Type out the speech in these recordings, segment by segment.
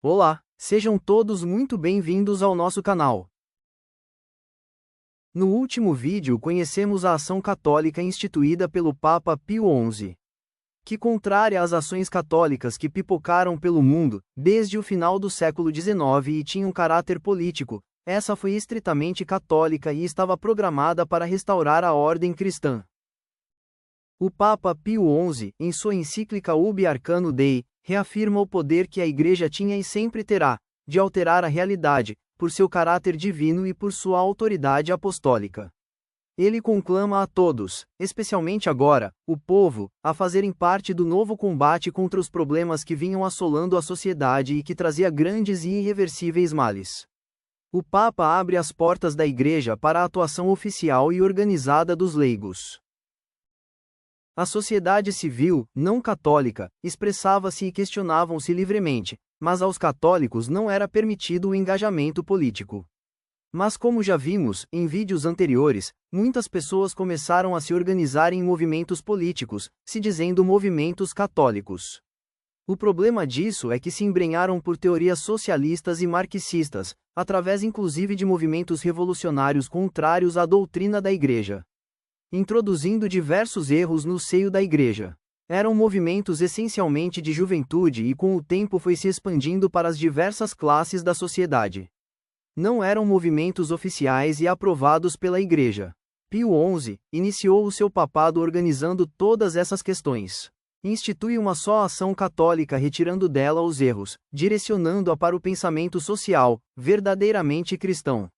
Olá, sejam todos muito bem-vindos ao nosso canal. No último vídeo conhecemos a ação católica instituída pelo Papa Pio XI, que contrária às ações católicas que pipocaram pelo mundo, desde o final do século XIX e tinham caráter político, essa foi estritamente católica e estava programada para restaurar a ordem cristã. O Papa Pio XI, em sua encíclica Ubi Arcano Dei, reafirma o poder que a Igreja tinha e sempre terá, de alterar a realidade, por seu caráter divino e por sua autoridade apostólica. Ele conclama a todos, especialmente agora, o povo, a fazerem parte do novo combate contra os problemas que vinham assolando a sociedade e que trazia grandes e irreversíveis males. O Papa abre as portas da Igreja para a atuação oficial e organizada dos leigos. A sociedade civil, não católica, expressava-se e questionavam-se livremente, mas aos católicos não era permitido o engajamento político. Mas como já vimos, em vídeos anteriores, muitas pessoas começaram a se organizar em movimentos políticos, se dizendo movimentos católicos. O problema disso é que se embrenharam por teorias socialistas e marxistas, através inclusive de movimentos revolucionários contrários à doutrina da Igreja, introduzindo diversos erros no seio da Igreja. Eram movimentos essencialmente de juventude e com o tempo foi se expandindo para as diversas classes da sociedade. Não eram movimentos oficiais e aprovados pela Igreja. Pio XI iniciou o seu papado organizando todas essas questões. Institui uma só ação católica retirando dela os erros, direcionando-a para o pensamento social, verdadeiramente cristão.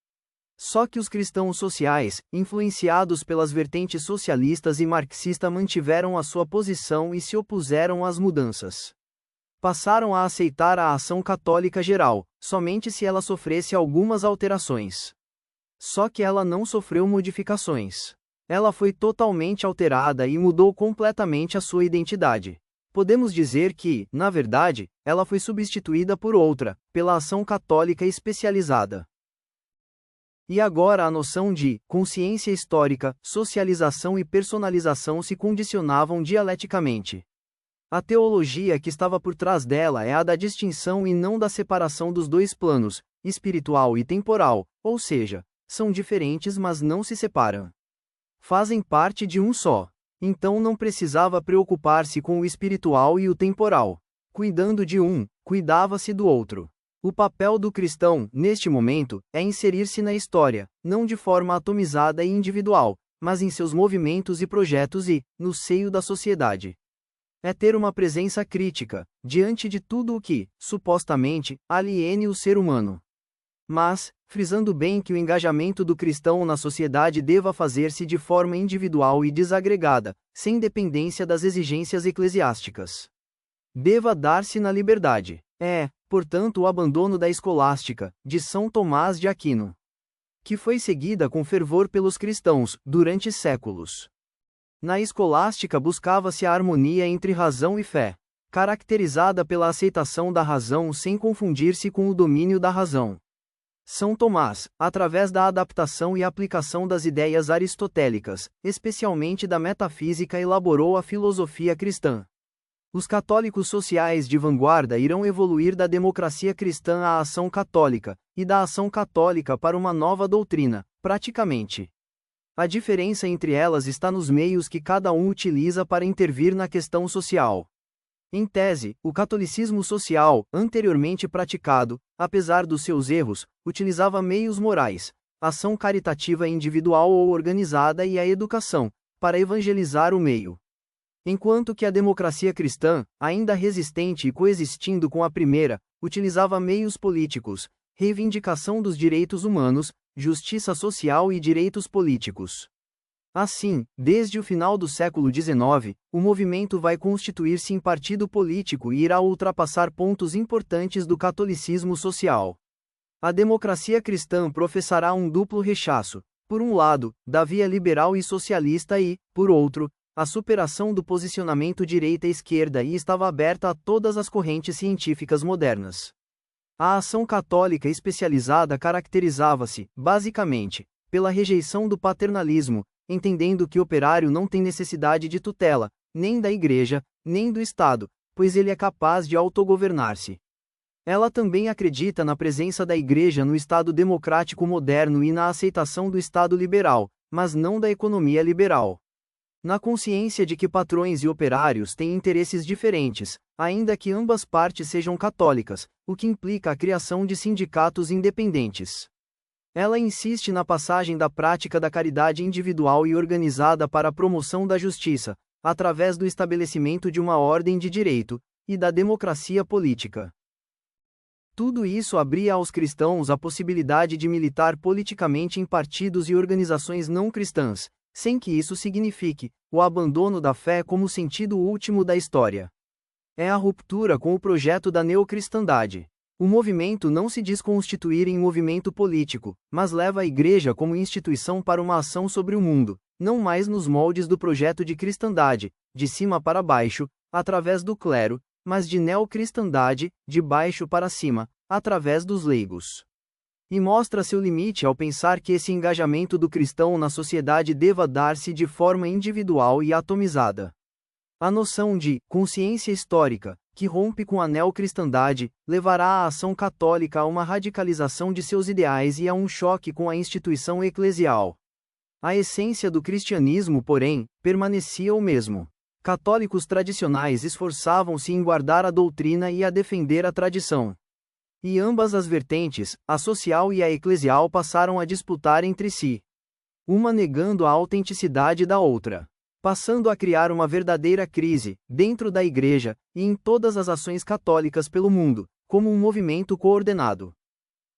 Só que os cristãos sociais, influenciados pelas vertentes socialistas e marxista, mantiveram a sua posição e se opuseram às mudanças. Passaram a aceitar a ação católica geral, somente se ela sofresse algumas alterações. Só que ela não sofreu modificações. Ela foi totalmente alterada e mudou completamente a sua identidade. Podemos dizer que, na verdade, ela foi substituída por outra, pela ação católica especializada. E agora a noção de consciência histórica, socialização e personalização se condicionavam dialeticamente. A teologia que estava por trás dela é a da distinção e não da separação dos dois planos, espiritual e temporal, ou seja, são diferentes mas não se separam. Fazem parte de um só. Então não precisava preocupar-se com o espiritual e o temporal. Cuidando de um, cuidava-se do outro. O papel do cristão, neste momento, é inserir-se na história, não de forma atomizada e individual, mas em seus movimentos e projetos e, no seio da sociedade. É ter uma presença crítica, diante de tudo o que, supostamente, aliene o ser humano. Mas, frisando bem que o engajamento do cristão na sociedade deva fazer-se de forma individual e desagregada, sem dependência das exigências eclesiásticas. Deva dar-se na liberdade. Portanto, o abandono da escolástica, de São Tomás de Aquino, que foi seguida com fervor pelos cristãos, durante séculos. Na escolástica buscava-se a harmonia entre razão e fé, caracterizada pela aceitação da razão sem confundir-se com o domínio da razão. São Tomás, através da adaptação e aplicação das ideias aristotélicas, especialmente da metafísica, elaborou a filosofia cristã. Os católicos sociais de vanguarda irão evoluir da democracia cristã à ação católica, e da ação católica para uma nova doutrina, praticamente. A diferença entre elas está nos meios que cada um utiliza para intervir na questão social. Em tese, o catolicismo social, anteriormente praticado, apesar dos seus erros, utilizava meios morais, ação caritativa individual ou organizada e a educação, para evangelizar o meio. Enquanto que a democracia cristã, ainda resistente e coexistindo com a primeira, utilizava meios políticos, reivindicação dos direitos humanos, justiça social e direitos políticos. Assim, desde o final do século XIX, o movimento vai constituir-se em partido político e irá ultrapassar pontos importantes do catolicismo social. A democracia cristã professará um duplo rechaço, por um lado, da via liberal e socialista e, por outro, a superação do posicionamento direita-esquerda e estava aberta a todas as correntes científicas modernas. A ação católica especializada caracterizava-se, basicamente, pela rejeição do paternalismo, entendendo que o operário não tem necessidade de tutela, nem da Igreja, nem do Estado, pois ele é capaz de autogovernar-se. Ela também acredita na presença da Igreja no Estado democrático moderno e na aceitação do Estado liberal, mas não da economia liberal. Na consciência de que patrões e operários têm interesses diferentes, ainda que ambas partes sejam católicas, o que implica a criação de sindicatos independentes. Ela insiste na passagem da prática da caridade individual e organizada para a promoção da justiça, através do estabelecimento de uma ordem de direito, e da democracia política. Tudo isso abria aos cristãos a possibilidade de militar politicamente em partidos e organizações não cristãs, sem que isso signifique o abandono da fé como sentido último da história. É a ruptura com o projeto da neocristandade. O movimento não se diz constituir em movimento político, mas leva a Igreja como instituição para uma ação sobre o mundo, não mais nos moldes do projeto de cristandade, de cima para baixo, através do clero, mas de neocristandade, de baixo para cima, através dos leigos. E mostra seu limite ao pensar que esse engajamento do cristão na sociedade deva dar-se de forma individual e atomizada. A noção de consciência histórica, que rompe com a neocristandade, levará a ação católica a uma radicalização de seus ideais e a um choque com a instituição eclesial. A essência do cristianismo, porém, permanecia o mesmo. Católicos tradicionais esforçavam-se em guardar a doutrina e a defender a tradição. E ambas as vertentes, a social e a eclesial, passaram a disputar entre si, uma negando a autenticidade da outra, passando a criar uma verdadeira crise, dentro da Igreja, e em todas as ações católicas pelo mundo, como um movimento coordenado.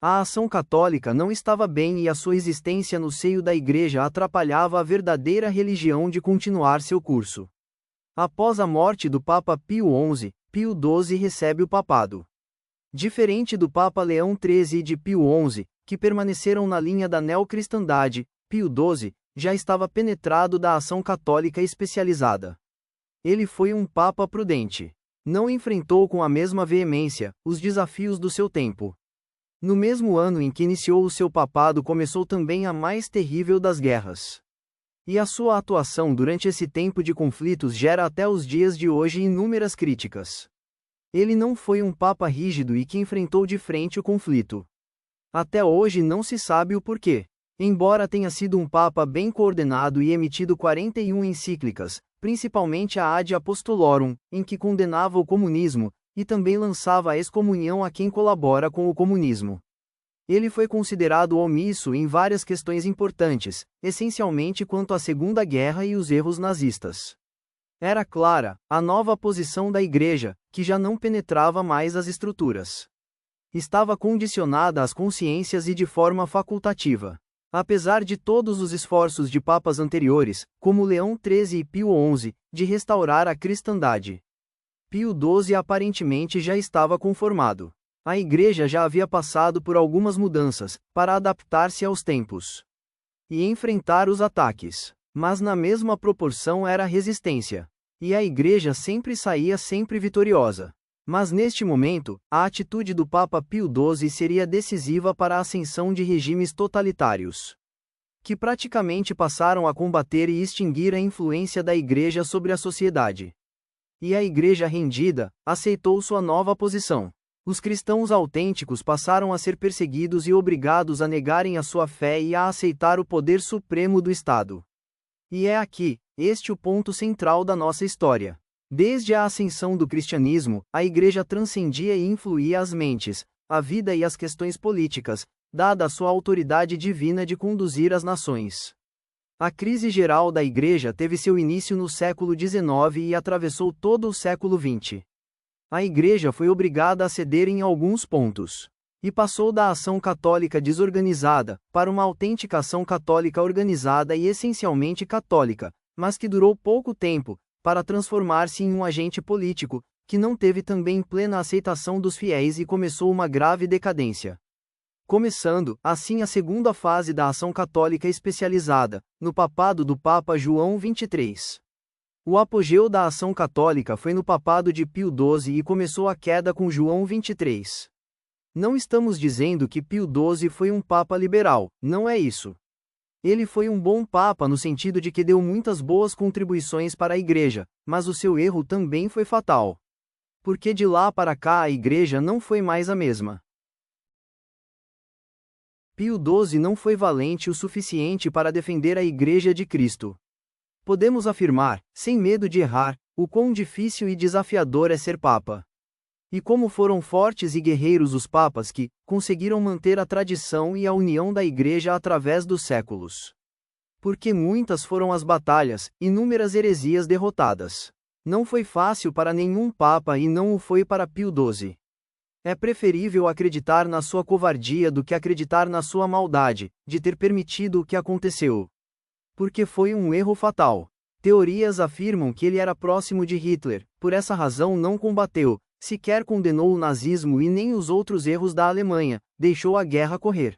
A ação católica não estava bem e a sua existência no seio da Igreja atrapalhava a verdadeira religião de continuar seu curso. Após a morte do Papa Pio XI, Pio XII recebe o papado. Diferente do Papa Leão XIII e de Pio XI, que permaneceram na linha da neocristandade, Pio XII já estava penetrado da ação católica especializada. Ele foi um Papa prudente. Não enfrentou com a mesma veemência os desafios do seu tempo. No mesmo ano em que iniciou o seu papado começou também a mais terrível das guerras. E a sua atuação durante esse tempo de conflitos gera até os dias de hoje inúmeras críticas. Ele não foi um papa rígido e que enfrentou de frente o conflito. Até hoje não se sabe o porquê. Embora tenha sido um papa bem coordenado e emitido 41 encíclicas, principalmente a Ad Apostolorum, em que condenava o comunismo, e também lançava a excomunhão a quem colabora com o comunismo. Ele foi considerado omisso em várias questões importantes, essencialmente quanto à Segunda Guerra e os erros nazistas. Era clara a nova posição da Igreja, que já não penetrava mais as estruturas. Estava condicionada às consciências e de forma facultativa. Apesar de todos os esforços de papas anteriores, como Leão XIII e Pio XI, de restaurar a cristandade, Pio XII aparentemente já estava conformado. A Igreja já havia passado por algumas mudanças, para adaptar-se aos tempos e enfrentar os ataques, mas na mesma proporção era resistência. E a Igreja sempre saía vitoriosa. Mas neste momento, a atitude do Papa Pio XII seria decisiva para a ascensão de regimes totalitários, que praticamente passaram a combater e extinguir a influência da Igreja sobre a sociedade. E a Igreja rendida, aceitou sua nova posição. Os cristãos autênticos passaram a ser perseguidos e obrigados a negarem a sua fé e a aceitar o poder supremo do Estado. E é aqui, este o ponto central da nossa história. Desde a ascensão do cristianismo, a Igreja transcendia e influía as mentes, a vida e as questões políticas, dada a sua autoridade divina de conduzir as nações. A crise geral da Igreja teve seu início no século XIX e atravessou todo o século XX. A Igreja foi obrigada a ceder em alguns pontos. E passou da ação católica desorganizada, para uma autêntica ação católica organizada e essencialmente católica, mas que durou pouco tempo, para transformar-se em um agente político, que não teve também plena aceitação dos fiéis e começou uma grave decadência. Começando, assim, a segunda fase da ação católica especializada, no papado do Papa João XXIII. O apogeu da ação católica foi no papado de Pio XII e começou a queda com João XXIII. Não estamos dizendo que Pio XII foi um papa liberal, não é isso. Ele foi um bom papa no sentido de que deu muitas boas contribuições para a Igreja, mas o seu erro também foi fatal. Porque de lá para cá a Igreja não foi mais a mesma. Pio XII não foi valente o suficiente para defender a Igreja de Cristo. Podemos afirmar, sem medo de errar, o quão difícil e desafiador é ser Papa. E como foram fortes e guerreiros os papas que conseguiram manter a tradição e a união da Igreja através dos séculos. Porque muitas foram as batalhas, inúmeras heresias derrotadas. Não foi fácil para nenhum Papa e não o foi para Pio XII. É preferível acreditar na sua covardia do que acreditar na sua maldade, de ter permitido o que aconteceu. Porque foi um erro fatal. Teorias afirmam que ele era próximo de Hitler, por essa razão não combateu, sequer condenou o nazismo e nem os outros erros da Alemanha, deixou a guerra correr.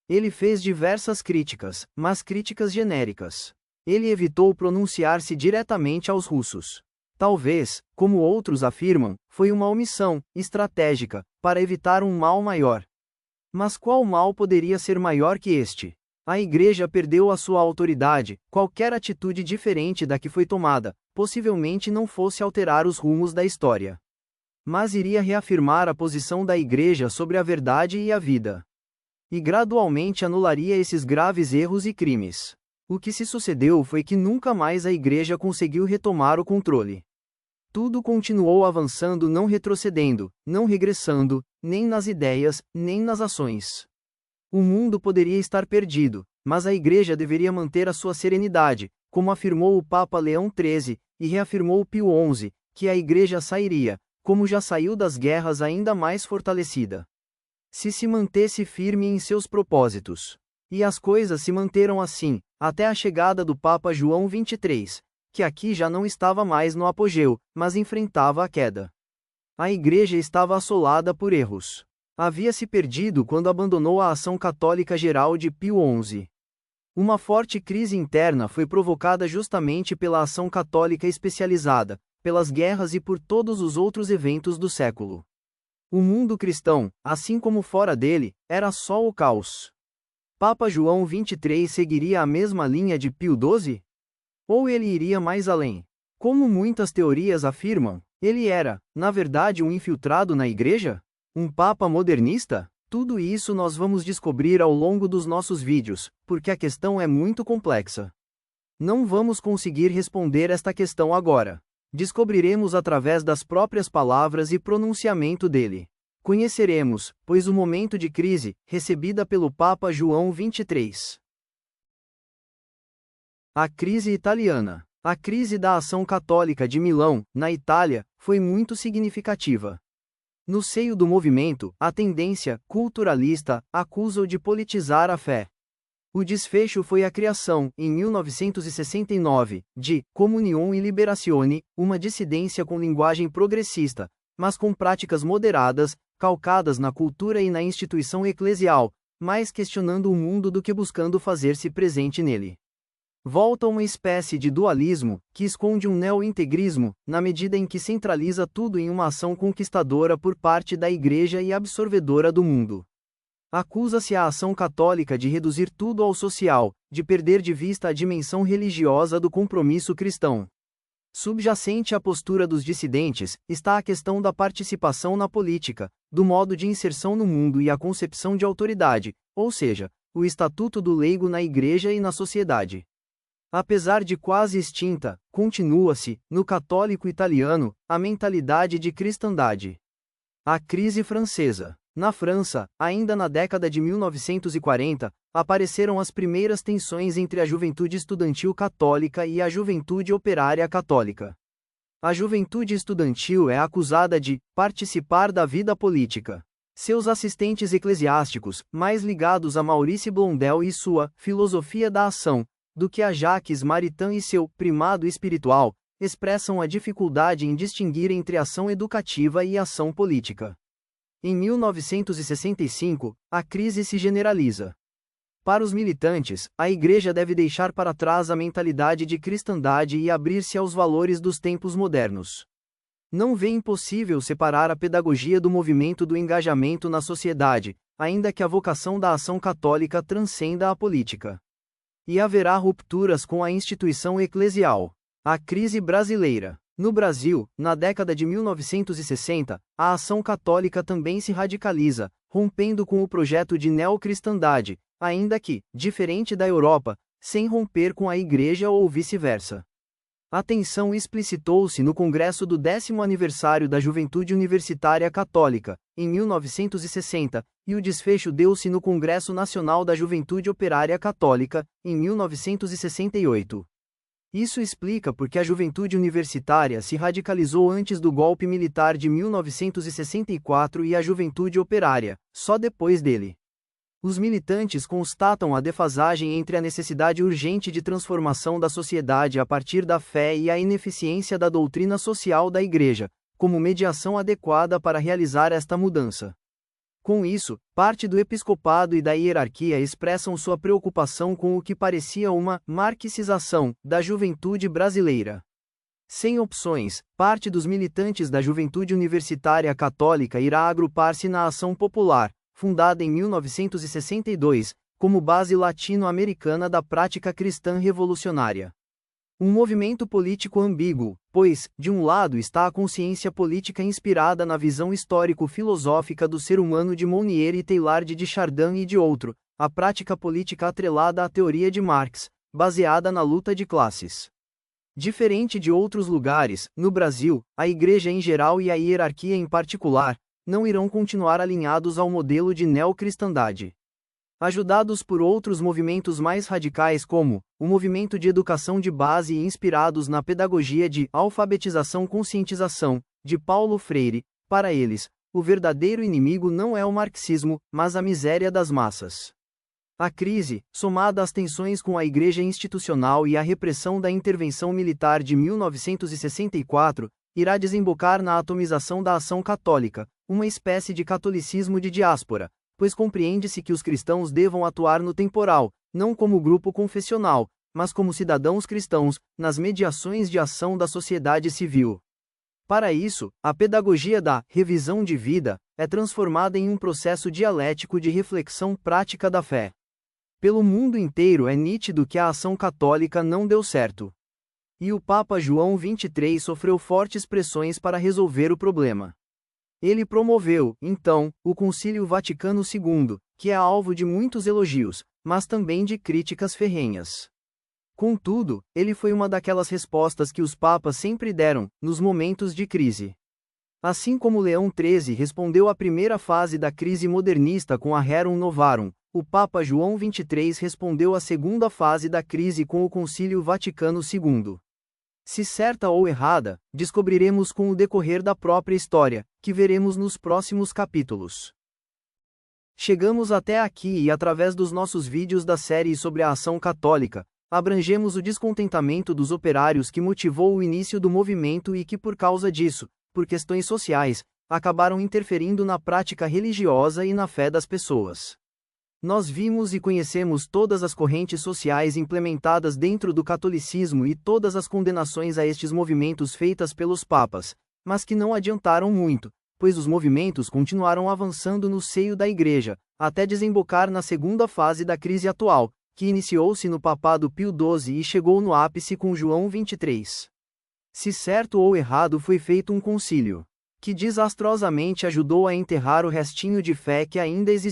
Ele fez diversas críticas, mas críticas genéricas. Ele evitou pronunciar-se diretamente aos russos. Talvez, como outros afirmam, foi uma omissão estratégica, para evitar um mal maior. Mas qual mal poderia ser maior que este? A Igreja perdeu a sua autoridade, qualquer atitude diferente da que foi tomada, possivelmente não fosse alterar os rumos da história. Mas iria reafirmar a posição da Igreja sobre a verdade e a vida. E gradualmente anularia esses graves erros e crimes. O que se sucedeu foi que nunca mais a Igreja conseguiu retomar o controle. Tudo continuou avançando, não retrocedendo, não regressando, nem nas ideias, nem nas ações. O mundo poderia estar perdido, mas a Igreja deveria manter a sua serenidade, como afirmou o Papa Leão XIII, e reafirmou Pio XI, que a Igreja sairia, como já saiu das guerras, ainda mais fortalecida. Se mantesse firme em seus propósitos. E as coisas se manteram assim, até a chegada do Papa João XXIII, que aqui já não estava mais no apogeu, mas enfrentava a queda. A Igreja estava assolada por erros. Havia se perdido quando abandonou a ação católica geral de Pio XI. Uma forte crise interna foi provocada justamente pela ação católica especializada, pelas guerras e por todos os outros eventos do século. O mundo cristão, assim como fora dele, era só o caos. Papa João XXIII seguiria a mesma linha de Pio XII? Ou ele iria mais além? Como muitas teorias afirmam, ele era, na verdade, um infiltrado na Igreja? Um Papa modernista? Tudo isso nós vamos descobrir ao longo dos nossos vídeos, porque a questão é muito complexa. Não vamos conseguir responder esta questão agora. Descobriremos através das próprias palavras e pronunciamento dele. Conheceremos, pois o momento de crise, recebida pelo Papa João XXIII. A crise italiana. A crise da ação católica de Milão, na Itália, foi muito significativa. No seio do movimento, a tendência culturalista acusa-o de politizar a fé. O desfecho foi a criação, em 1969, de Comunione e Liberazione, uma dissidência com linguagem progressista, mas com práticas moderadas, calcadas na cultura e na instituição eclesial, mais questionando o mundo do que buscando fazer-se presente nele. Volta uma espécie de dualismo, que esconde um neo-integrismo, na medida em que centraliza tudo em uma ação conquistadora por parte da Igreja e absorvedora do mundo. Acusa-se a ação católica de reduzir tudo ao social, de perder de vista a dimensão religiosa do compromisso cristão. Subjacente à postura dos dissidentes, está a questão da participação na política, do modo de inserção no mundo e a concepção de autoridade, ou seja, o estatuto do leigo na Igreja e na sociedade. Apesar de quase extinta, continua-se, no católico italiano, a mentalidade de cristandade. A crise francesa. Na França, ainda na década de 1940, apareceram as primeiras tensões entre a juventude estudantil católica e a juventude operária católica. A juventude estudantil é acusada de participar da vida política. Seus assistentes eclesiásticos, mais ligados a Maurice Blondel e sua filosofia da ação, do que a Jacques Maritain e seu primado espiritual, expressam a dificuldade em distinguir entre ação educativa e ação política. Em 1965, a crise se generaliza. Para os militantes, a Igreja deve deixar para trás a mentalidade de cristandade e abrir-se aos valores dos tempos modernos. Não vê impossível separar a pedagogia do movimento do engajamento na sociedade, ainda que a vocação da ação católica transcenda a política. E haverá rupturas com a instituição eclesial. A crise brasileira. No Brasil, na década de 1960, a Ação Católica também se radicaliza, rompendo com o projeto de neocristandade, ainda que, diferente da Europa, sem romper com a Igreja ou vice-versa. A tensão explicitou-se no Congresso do 10º aniversário da Juventude Universitária Católica, em 1960, e o desfecho deu-se no Congresso Nacional da Juventude Operária Católica, em 1968. Isso explica porque a juventude universitária se radicalizou antes do golpe militar de 1964 e a juventude operária, só depois dele. Os militantes constatam a defasagem entre a necessidade urgente de transformação da sociedade a partir da fé e a ineficiência da doutrina social da Igreja, como mediação adequada para realizar esta mudança. Com isso, parte do episcopado e da hierarquia expressam sua preocupação com o que parecia uma marxização da juventude brasileira. Sem opções, parte dos militantes da Juventude Universitária Católica irá agrupar-se na Ação Popular, fundada em 1962, como base latino-americana da prática cristã revolucionária. Um movimento político ambíguo, pois, de um lado está a consciência política inspirada na visão histórico-filosófica do ser humano de Mounier e Teilhard de Chardin e de outro, a prática política atrelada à teoria de Marx, baseada na luta de classes. Diferente de outros lugares, no Brasil, a Igreja em geral e a hierarquia em particular, não irão continuar alinhados ao modelo de neocristandade. Ajudados por outros movimentos mais radicais como o movimento de educação de base e inspirados na pedagogia de alfabetização-conscientização, de Paulo Freire, para eles, o verdadeiro inimigo não é o marxismo, mas a miséria das massas. A crise, somada às tensões com a Igreja institucional e à repressão da intervenção militar de 1964, irá desembocar na atomização da Ação Católica, uma espécie de catolicismo de diáspora, pois compreende-se que os cristãos devam atuar no temporal, não como grupo confessional, mas como cidadãos cristãos, nas mediações de ação da sociedade civil. Para isso, a pedagogia da revisão de vida é transformada em um processo dialético de reflexão prática da fé. Pelo mundo inteiro é nítido que a Ação Católica não deu certo. E o Papa João XXIII sofreu fortes pressões para resolver o problema. Ele promoveu, então, o Concílio Vaticano II, que é alvo de muitos elogios, mas também de críticas ferrenhas. Contudo, ele foi uma daquelas respostas que os papas sempre deram, nos momentos de crise. Assim como Leão XIII respondeu à primeira fase da crise modernista com a Rerum Novarum, o Papa João XXIII respondeu à segunda fase da crise com o Concílio Vaticano II. Se certa ou errada, descobriremos com o decorrer da própria história, que veremos nos próximos capítulos. Chegamos até aqui e através dos nossos vídeos da série sobre a Ação Católica, abrangemos o descontentamento dos operários que motivou o início do movimento e que por causa disso, por questões sociais, acabaram interferindo na prática religiosa e na fé das pessoas. Nós vimos e conhecemos todas as correntes sociais implementadas dentro do catolicismo e todas as condenações a estes movimentos feitas pelos papas, mas que não adiantaram muito, pois os movimentos continuaram avançando no seio da Igreja, até desembocar na segunda fase da crise atual, que iniciou-se no papado Pio XII e chegou no ápice com João XXIII. Se certo ou errado foi feito um concílio, que desastrosamente ajudou a enterrar o restinho de fé que ainda existia.